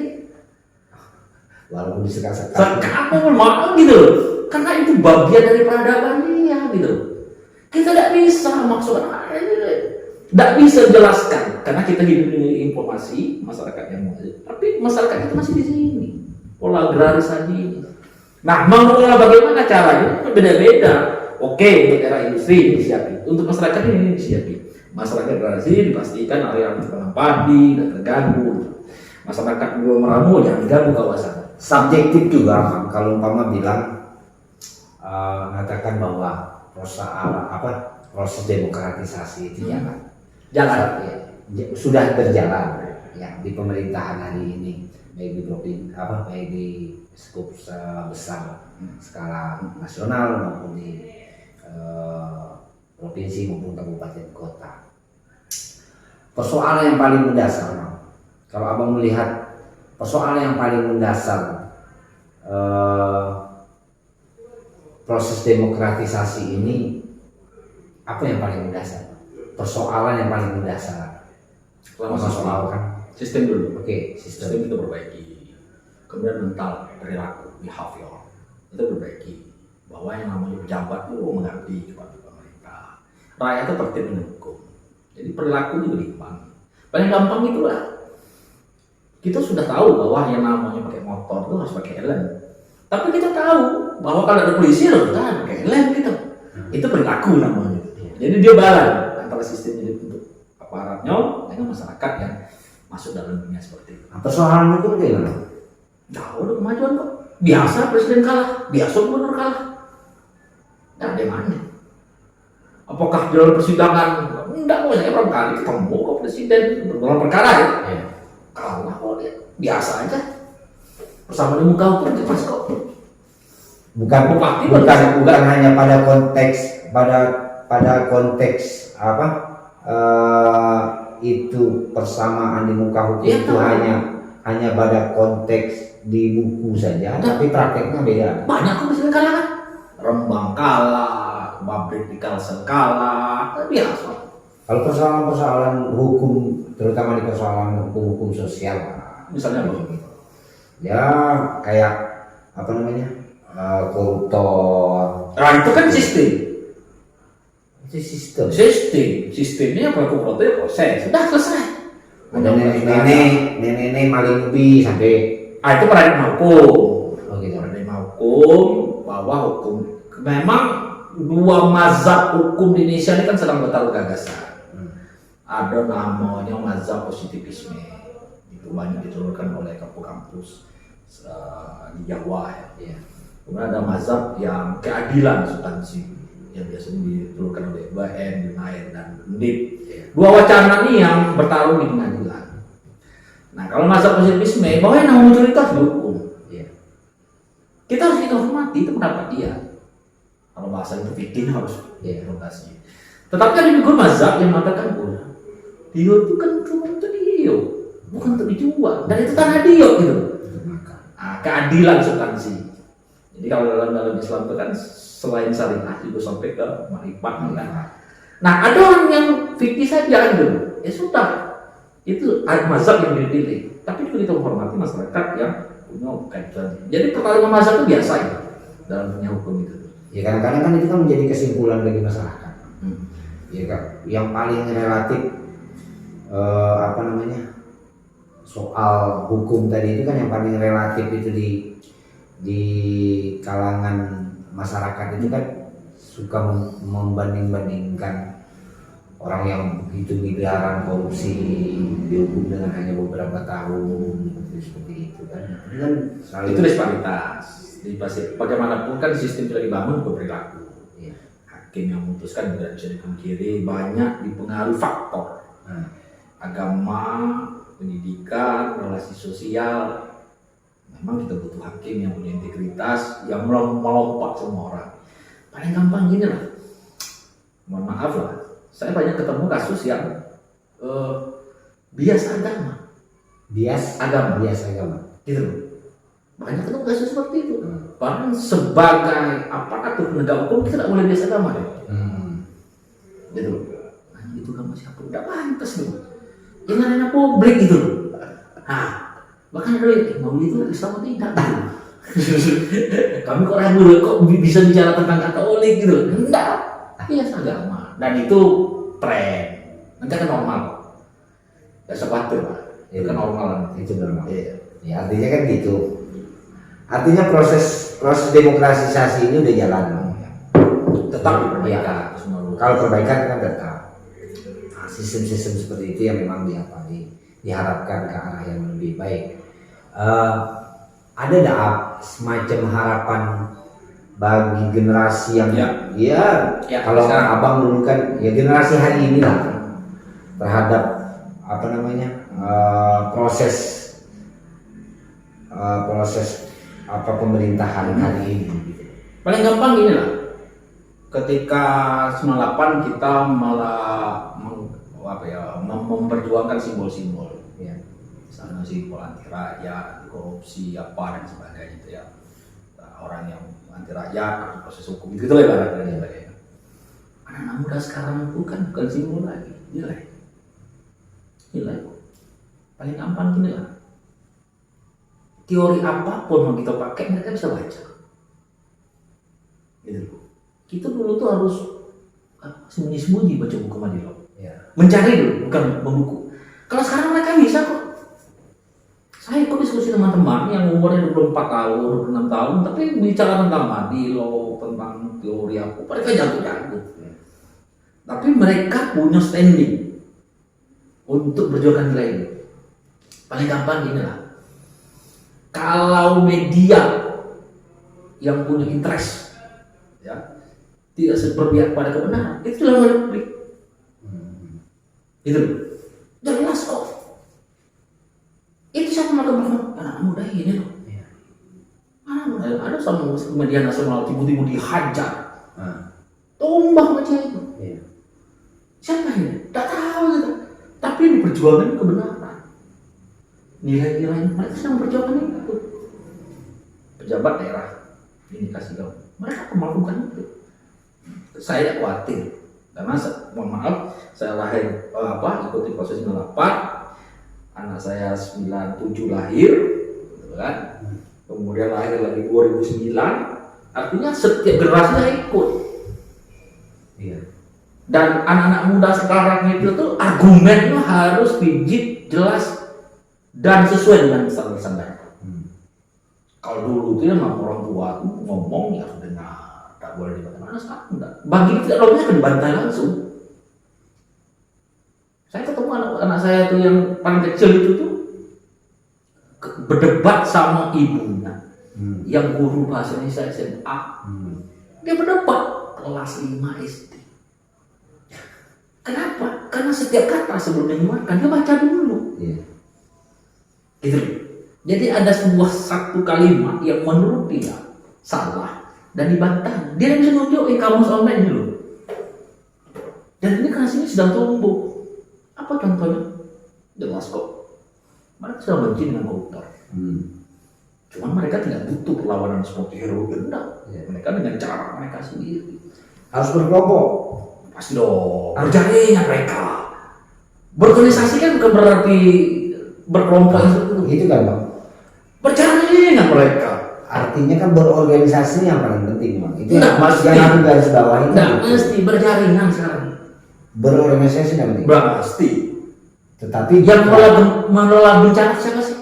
Walaupun disekat-sekat. Sekarang memang gitu loh, karena itu bagian dari peradaban dia gitu. Kita tidak bisa maksudnya, tidak bisa jelaskan karena kita hidup dengan informasi masyarakat yang maju, tapi masyarakat itu masih di sini. Pola agraris tadi ini. Nah, mengelola bagaimana caranya? Beda-beda. Oke, untuk era industri disiapin, untuk masyarakat ini disiapin. Masyarakat agraris dipastikan area penanam padi dan terganggu. Masyarakat belum meramu jangan ganggu kawasan. Subjektif juga, Bang. Kalau umpama bilang mengatakan bahwa proses demokratisasi itu Jalan. sudah berjalan ya di pemerintahan hari ini, baik di provinsi baik di skup besar skala nasional maupun di provinsi maupun kabupaten kota. Persoalan yang paling mendasar, Bang. Kalau abang melihat persoalan yang paling mendasar proses demokratisasi ini, apa yang paling mendasar? Persoalan yang paling mendasar. Soal kan Sistem dulu. Oke, Sistem kita perbaiki. Kemudian mental, perilaku, behavior itu perbaiki. Bahwa yang namanya pejabat itu mengabdi kepada pemerintah. Rakyat itu tertib dengan hukum. Jadi perilaku itu berimbang. Paling gampang itulah. Kita sudah tahu bahwa yang namanya pakai motor itu harus pakai helm. Tapi kita tahu bahwa kalau ada polisi harus pakai helm gitu. Itu perilaku namanya. Jadi dia balance antara sistem ini untuk aparatnya dengan masyarakat yang masuk dalam dunia seperti itu. persoalan hukum gimana? Jauh ada kemajuan kok. Biasa presiden kalah, biasa gubernur kalah. Tidak ada mana. Apakah dalam persidangan? Enggak, saya berapa kali ketemu kok presiden dalam perkara ya. Kalah kok dia. Biasa aja. Bersama di muka hukum jelas kok. Bukan hanya pada konteks itu persamaan di muka hukum Ya, itu hanya pada konteks di buku saja, tapi prakteknya beda. Banyak kok presiden kalah kan. Rembang kalah, pabrik di Kalsel kalah, biasa. Kalau persoalan hukum, terutama di persoalan hukum sosial, Misalnya apa? ya kayak koruptor. Nah itu kan sistem. Itu Sistemnya pelaku koruptor ya proses. Sudah selesai. ada nenek maling ubi sampai Itu paradigma hukum. gitu. Paradigma hukum bahwa hukum memang dua mazhab hukum di Indonesia ini kan sedang bertaruh gagasan. Ada namanya mazhab positivisme, itu banyak diturunkan oleh kampus-kampus di Jawa ya. Kemudian ada mazhab yang keadilan substansi yang biasanya diturunkan oleh UAN, UNAIR dan UNDIP. Dua wacana ini yang bertarung di pengadilan. Nah kalau mazhab positivisme bahwa yang namanya mencuri itu harus dihukum. Kita harus kita hormati, itu pendapat dia. Kalau bahasa itu fikih harus rotasi. Tetapi ada juga mazhab yang mengatakan dia itu kan cuma untuk dia, bukan untuk dijual. Dan itu tanah dia gitu. Keadilan substansi. Jadi kalau dalam Islam itu kan selain syariah juga sampai ke marifat kan. Nah ada orang yang fikih saja gitu. Ya sudah, itu mazhab yang dipilih. Tapi juga kita menghormati masyarakat yang punya kaitan. Jadi pertarungan mazhab itu biasa ya dalam dunia hukum itu. Ya kadang-kadang kan itu kan menjadi kesimpulan bagi masyarakat. Ya kan, yang paling relatif apa namanya, soal hukum tadi itu kan yang paling relatif itu di kalangan masyarakat itu kan suka membanding-bandingkan orang yang begitu miliaran korupsi dihukum dengan hanya beberapa tahun seperti itu kan. Itu kan selalu Itu disparitas. Bagaimanapun kan sistem sudah dibangun berperilaku. Iya. Hakim yang memutuskan tidak bisa dipungkiri banyak dipengaruhi faktor agama, pendidikan, relasi sosial. Memang kita butuh hakim yang punya integritas, yang melompat semua orang. Paling gampang gini lah, mohon maaf lah, saya banyak ketemu kasus yang bias agama, bias agama gitu loh. Banyak ketemu kasus seperti itu. Bahkan sebagai aparatur penegak hukum kita tidak boleh bias agama deh. Gitu loh. Nah, itu kamu siapa? Udah pantas loh. Ini arena publik gitu loh. Nah, bahkan ada yang mau itu Islam atau tidak gitu. Kami kok ragu kok bisa bicara tentang Katolik gitu loh. Enggak, bias agama. Dan itu tren. Nanti akan normal. Gak usah khawatir Pak. Itu kan normal. itu normal. Iya. Ya artinya kan gitu. Artinya proses demokratisasi ini udah jalan. Tetap diperbaiki semua. Kalau perbaikan kan tetap. Nah, sistem-sistem seperti itu yang memang diharapkan ke arah yang lebih baik. Ada semacam harapan bagi generasi yang Ya, kalau sekarang. abang dulu kan ya generasi hari ini lah terhadap apa namanya proses apa pemerintahan hari ini. Paling gampang gini lah. Ketika 98 kita malah memperjuangkan simbol-simbol. Ya. Misalnya simbol anti rakyat, korupsi, apa dan sebagainya itu ya. Orang yang anti rakyat, proses hukum gitu lah ibaratnya dan sebagainya. Anak-anak muda sekarang itu kan bukan simbol lagi, nilai. Paling gampang gini lah. Teori apapun yang kita pakai mereka bisa baca. Gitu. Kita dulu tuh harus sembunyi-sembunyi baca buku Madilog. Ya. Mencari dulu, bukan membuku. Kalau sekarang mereka bisa kok. Saya kok diskusi teman-teman yang umurnya 24 tahun, 26 tahun, tapi bicara tentang Madilog, tentang teori apa, mereka jago-jago. Tapi mereka punya standing untuk berjuangkan nilai ini. Paling gampang gini lah. Kalau media yang punya interest ya tidak seperpihak pada kebenaran, itu adalah publik. Itu jelas kok. Itu siapa melakukan anak muda ini loh. Anak muda ada sama media nasional tiba-tiba dihajar, tumbang aja itu. Siapa ini? Tak tahu gitu. Tapi diperjuangkan kebenaran. Nilai-nilai mereka sedang berjuangkan itu. Pejabat daerah ini kasih tahu mereka melakukan itu. Saya khawatir karena mohon maaf saya lahir ikuti proses 98, anak saya 97 lahir, gitu kan? Kemudian lahir lagi 2009, artinya setiap generasi ikut. Iya. Dan anak-anak muda sekarang itu tuh argumennya harus rigid, jelas dan sesuai dengan standar. Kalau dulu itu memang orang tua ngomong ya harus dengar, tak boleh dibantah. Sekarang enggak. Bagi tidak logiknya akan dibantai langsung. Saya ketemu anak saya tuh yang paling kecil itu tuh berdebat sama ibunya, yang guru bahasa Indonesia SMA. Dia berdebat kelas 5 SD. Kenapa? Karena setiap kata sebelum mengeluarkan dia baca dulu. Gitu. Jadi ada satu kalimat yang menurut dia salah dan dibantah. Dia bisa nunjukin kamus online dulu. Dan ini kelasnya sedang tumbuh. Apa contohnya? Jelas kok. Mereka sudah benci dengan koruptor. Cuman mereka tidak butuh perlawanan seperti hero gendang. Mereka dengan cara mereka sendiri. Harus berkelompok. Pasti dong. Berjaringan mereka. Berorganisasi kan bukan berarti berkelompok Itu kan Bang. Berjaringan mereka. Artinya kan berorganisasi yang paling penting Bang. Itu Nggak, yang aku garis bawahi. Nggak mesti berjaringan sekarang. Berorganisasi yang penting. Pasti. Tetapi yang mengelola bencana siapa sih?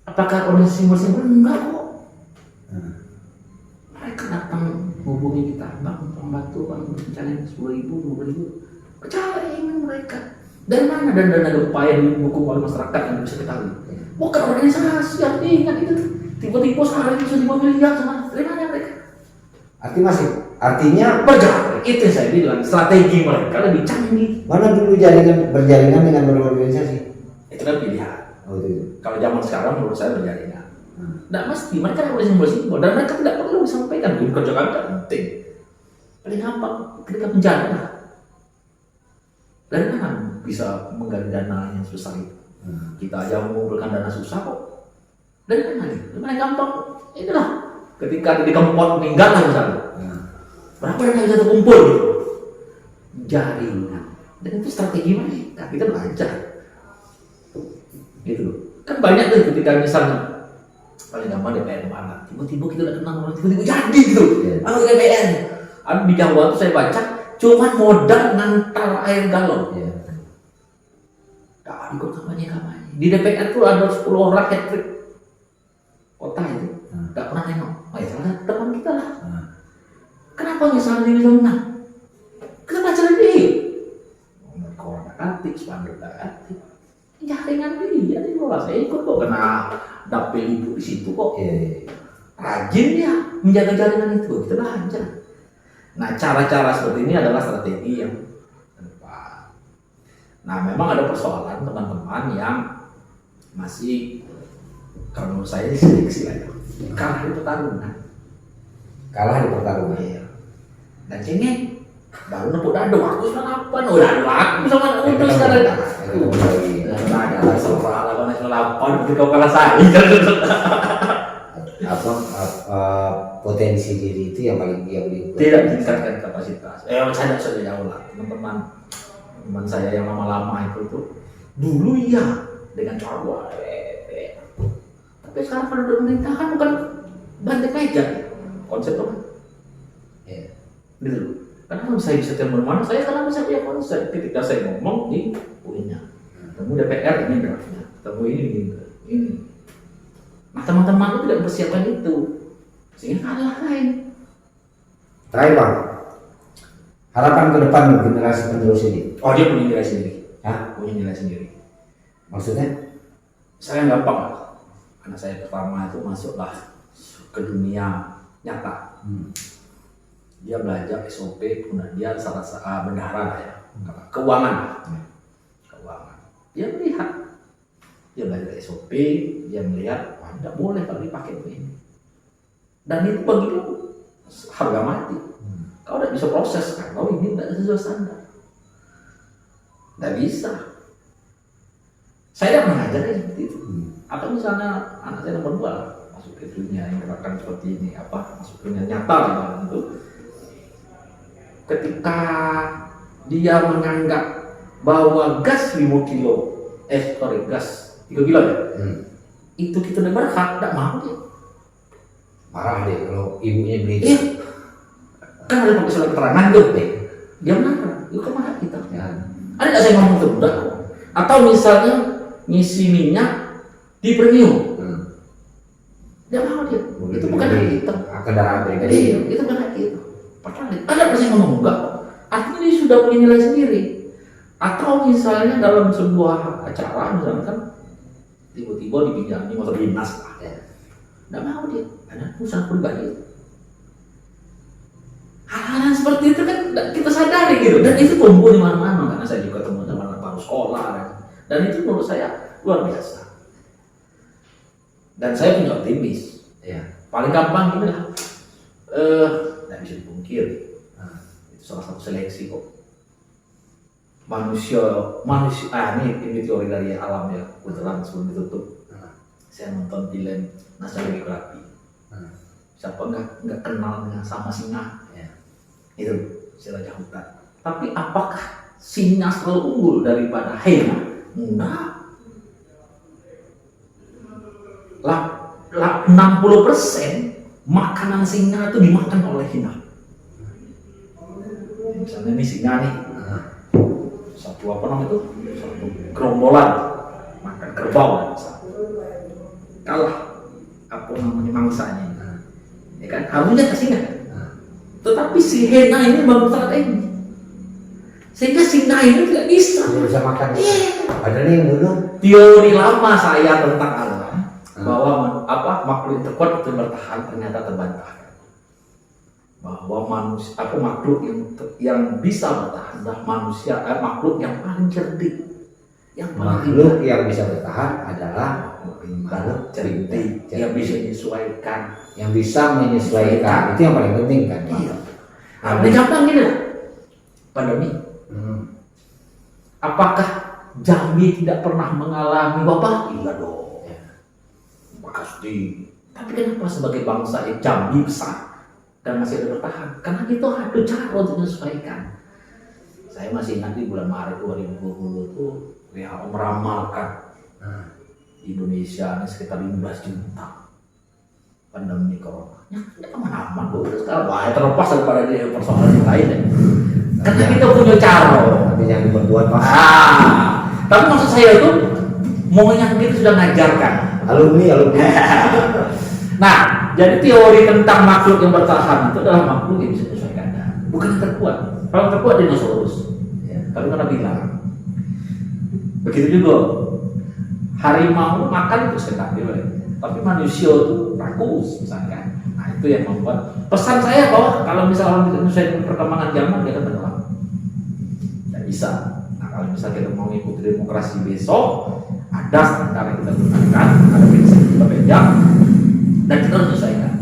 Apakah organisasi simbol-simbol? Enggak kok. Mereka datang hubungi kita, bang membantu bang bencana 10.000, 20.000. Cari mereka. Dari mana dana gempa yang didukung oleh masyarakat yang bisa ketahui? Bukan organisasi, artinya itu tiba-tiba sekarang bisa 5 miliar sama dari mana mereka? Artinya Berjalan, itu yang saya bilang strategi mereka lebih canggih. mana dulu berjaringan dengan berorganisasi? Itu kan pilihan. Oh itu. Kalau zaman sekarang menurut saya berjaringan. Tidak mesti, mereka boleh simbol-simbol dan mereka tidak perlu disampaikan. Di kerja kami tidak penting. Paling gampang ketika bencana. Dari mana bisa menggali dana yang sebesar itu? Kita aja mengumpulkan dana susah kok. Dari mana gitu? Paling gampang inilah ketika di kampung meninggal lah misalnya. Berapa dana yang jatuh kumpul gitu? Jaringan. Dan itu strategi mereka. Kita belajar. Gitu. Kan banyak tuh ketika misalnya paling gampang DPR mana? Tiba-tiba kita udah kenal orang, tiba-tiba jadi gitu. Aku DPR. Ada di Jawa tuh saya baca, cuma modal ngantar air galon. Gak ikut kampanye. Di DPR tuh ada 10 orang hat-trick kota itu. Gak pernah nengok. Oh ya salah teman kita lah. Kenapa misalnya dia bisa menang? Kita baca dia. Korona aktif, spanduk aktif. Jaringan dia dikelola. Saya ikut kok kena dapil ibu di situ kok. Rajin ya menjaga jaringan itu. Kita belajar. Nah cara-cara seperti ini adalah strategi yang tepat. Nah memang ada persoalan teman-teman yang masih kalau menurut saya seleksi lah ya. Kalah di pertarungan. Iya. Dan cengeng baru nepuk dado aku sama apa? Aku sama untuk sekarang. Nah, ada soal lawan nasional 8 ketika kalah saya. Potensi diri itu yang paling dia beli. Tidak meningkatkan kapasitas. Saya sudah jauh lah teman saya yang lama-lama itu dulu iya dengan cara tapi sekarang kalau udah pemerintah kan bukan banting meja konsep dong. Gitu. Karena saya bisa telepon mana saya sekarang bisa punya konsep ketika saya ngomong di poinnya. Temu DPR ini draftnya, temu ini. Nah teman-teman itu tidak mempersiapkan itu sehingga kalah lain. Terakhir bang, harapan ke depan generasi penerus ini. Oh dia punya nilai sendiri. Hah? Punya nilai sendiri. Maksudnya? Saya gampang lah. Karena saya pertama itu masuklah ke dunia nyata. Dia belajar SOP, kemudian dia salah satu bendahara lah ya. Keuangan. Dia melihat. Dia belajar SOP, dia melihat, wah tidak boleh kalau dipakai begini. Dan itu bagi dia harga mati. Kau tidak bisa proses, kalau ini tidak sesuai standar. Tidak bisa. Saya tidak mengajarnya seperti itu. Atau misalnya anak saya nomor 2 masuk ke dunia yang gerakan seperti ini, masuk ke dunia nyata itu. Ketika dia menganggap bahwa gas 3 kilo ya, itu kita udah berhak, tidak mau dia. Marah deh kalau ibunya beli. Iya. Kan ada pakai surat keterangan tuh, dia marah. Itu kemana kita? Ada nggak saya ngomong tuh udah? Atau misalnya ngisi minyak di premium, dia mau dia. Itu bukan hak kita. Kendaraan pribadi. Iya, itu bukan hak kita. Ada pasti ngomong enggak. Artinya dia sudah punya nilai sendiri. Atau misalnya dalam sebuah acara misalkan tiba-tiba dipinjami motor dinas lah. Nggak mau dia, karena urusan pribadi. Hal-hal seperti itu kan kita sadari gitu, dan itu tumbuh di mana-mana. Karena saya juga teman-teman baru sekolah dan itu menurut saya luar biasa. Dan saya punya optimis. Paling gampang gini lah, nggak bisa dipungkiri. Itu salah satu seleksi kok. Manusia ini teori dari alam ya. Kebetulan sebelum ditutup saya nonton film National Geographic. Siapa nggak kenal dengan sama singa? Itu si raja hutan. Tapi apakah singa selalu unggul daripada hyena? Enggak. 60% makanan singa itu dimakan oleh hyena. Misalnya ini singa nih. satu apa namanya itu, satu gerombolan makan kerbau dan kalah apa namanya mangsanya, ya kan harusnya kasih kan, tetapi si Hena ini baru strategi sehingga si Nai itu tidak bisa. Tidak bisa makan. Padahal yang dulu teori lama saya tentang alam bahwa makhluk terkuat itu bertahan ternyata terbantahkan. Bahwa manusia makhluk yang bisa bertahan adalah manusia, makhluk yang paling cerdik. Yang makhluk yang bisa bertahan adalah makhluk cerdik yang bisa menyesuaikan. Yang bisa menyesuaikan itu yang paling penting kan. Iya. Nah, gampang gini lah. Pandemi. Apakah Jambi tidak pernah mengalami wabah? Iya dong. Pasti. Tapi kenapa sebagai bangsa Jambi besar dan masih ada bertahan? Karena itu ada cara untuk menyesuaikan. Saya masih ingat di bulan Maret 2020 itu WHO meramalkan Indonesia ini sekitar 15 juta pandemi corona. Ya aman-aman kok. Sekarang terlepas daripada dia persoalan yang lain ya. Karena kita punya cara. Tapi yang dibuat Pak. Tapi maksud saya itu maunya kita sudah ngajarkan. Alumni. Nah, jadi teori tentang makhluk yang bertahan itu adalah makhluk yang bisa menyesuaikan. Bukan yang terkuat. Kalau yang terkuat dinosaurus. Ya, tapi karena bilang. Begitu juga. Harimau makan itu sekali. Tapi manusia itu rakus misalkan. Nah itu yang membuat pesan saya bahwa kalau misalnya orang tidak menyesuaikan perkembangan zaman dia akan tenggelam. Tidak bisa. Nah kalau misalnya kita mau ikuti demokrasi besok, ada standar yang kita gunakan, ada prinsip kita pegang, dan kita harus menyesuaikan.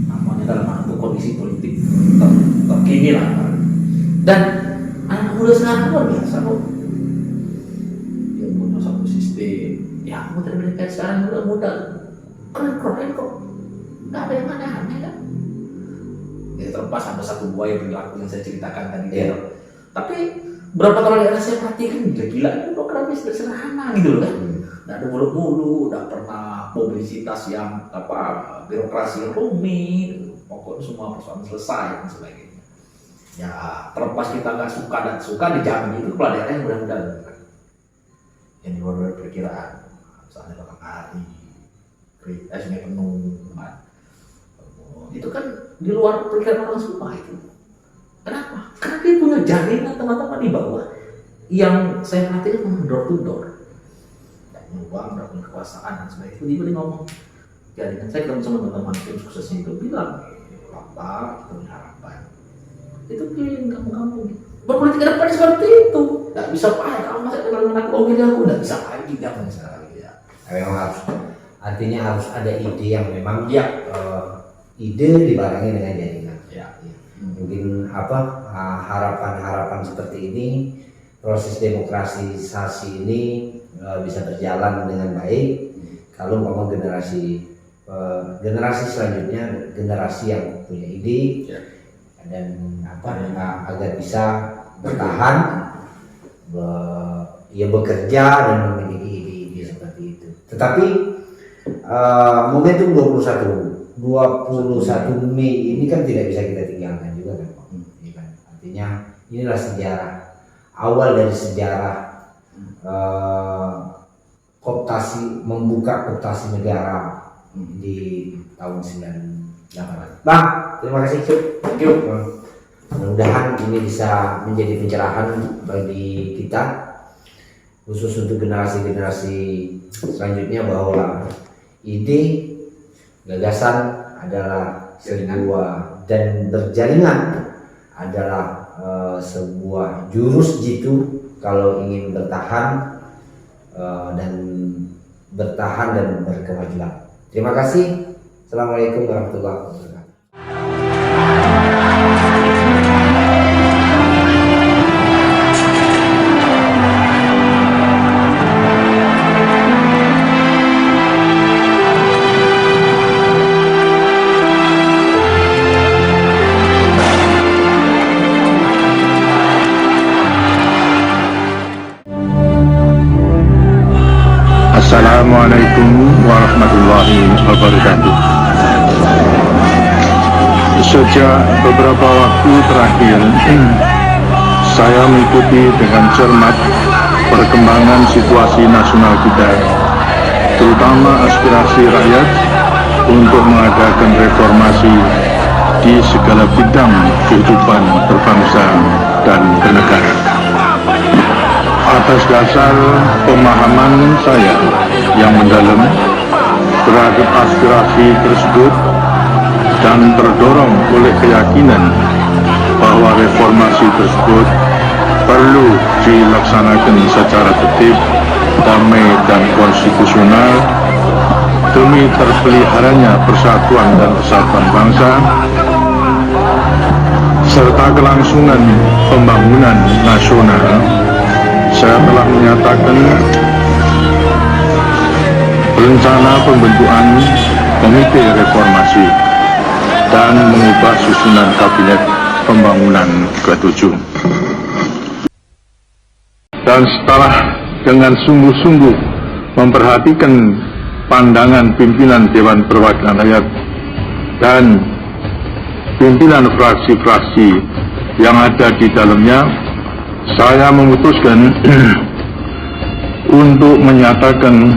Namanya dalam bentuk kondisi politik terkini lah. Dan anak muda sekarang luar biasa kok. Dia punya satu sistem. Ya muda-muda sekarang muda keren kok. Nggak ada yang aneh-aneh kan? Ya terlepas ada satu buah yang perilaku yang saya ceritakan tadi. Yeah. Tapi berapa kali saya perhatikan gila-gila itu programnya sederhana gitu loh kan? Nggak ada mulu-mulu, nggak pernah publisitas yang birokrasi yang rumit, pokoknya semua persoalan selesai dan sebagainya. Ya terlepas kita nggak suka dan suka di Jambi itu kepala daerah yang mudah-mudahan yang di luar perkiraan, misalnya Bapak Ari, Sungai Penuh, itu kan di luar perkiraan orang semua itu. Kenapa? Karena dia punya jaringan teman-teman di bawah yang saya perhatikan memang door to door. Dan uang, dan punya kekuasaan dan sebagainya. Itu dia ngomong jaringan. Saya ketemu sama teman-teman tim suksesnya itu bilang, Bapak, kita punya harapan. Itu keliling kampung-kampung. Berpolitik ke depan seperti itu. Nggak bisa pakai kalau masa kenal anak aku nggak bisa lagi zaman sekarang ya. Memang harus. Artinya harus ada ide yang memang ide dibarengi dengan jaringan. Ya. Mungkin harapan-harapan seperti ini, proses demokratisasi ini bisa berjalan dengan baik kalau memang generasi selanjutnya generasi yang punya ide dan agar bisa bertahan, bekerja dan memiliki ide-ide seperti itu. Tetapi momentum 21 Mei ini kan tidak bisa kita tinggalkan juga kan Pak. Artinya inilah sejarah awal dari sejarah membuka kooptasi negara di tahun 98. Bang, terima kasih. Thank you. Mudah-mudahan ini bisa menjadi pencerahan bagi kita, khusus untuk generasi-generasi selanjutnya, bahwa ide, gagasan adalah sebuah dan berjaringan adalah sebuah jurus jitu kalau ingin bertahan dan berkemajuan. Terima kasih. Assalamualaikum warahmatullahi wabarakatuh. Assalamualaikum warahmatullahi wabarakatuh. Sejak beberapa waktu terakhir, saya mengikuti dengan cermat perkembangan situasi nasional kita, terutama aspirasi rakyat untuk mengadakan reformasi di segala bidang kehidupan berbangsa dan bernegara. Atas dasar pemahaman saya yang mendalam terhadap aspirasi tersebut dan terdorong oleh keyakinan bahwa reformasi tersebut perlu dilaksanakan secara tertib, damai dan konstitusional demi terpeliharanya persatuan dan kesatuan bangsa serta kelangsungan pembangunan nasional. Saya telah menyatakan rencana pembentukan Komite Reformasi dan mengubah susunan Kabinet Pembangunan ke-7. Dan setelah dengan sungguh-sungguh memperhatikan pandangan pimpinan Dewan Perwakilan Rakyat dan pimpinan fraksi-fraksi yang ada di dalamnya, saya memutuskan untuk menyatakan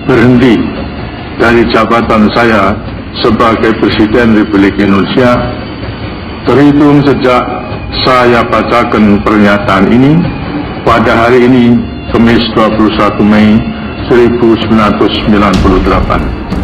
berhenti dari jabatan saya sebagai Presiden Republik Indonesia terhitung sejak saya bacakan pernyataan ini pada hari ini, Kamis 21 Mei 1998.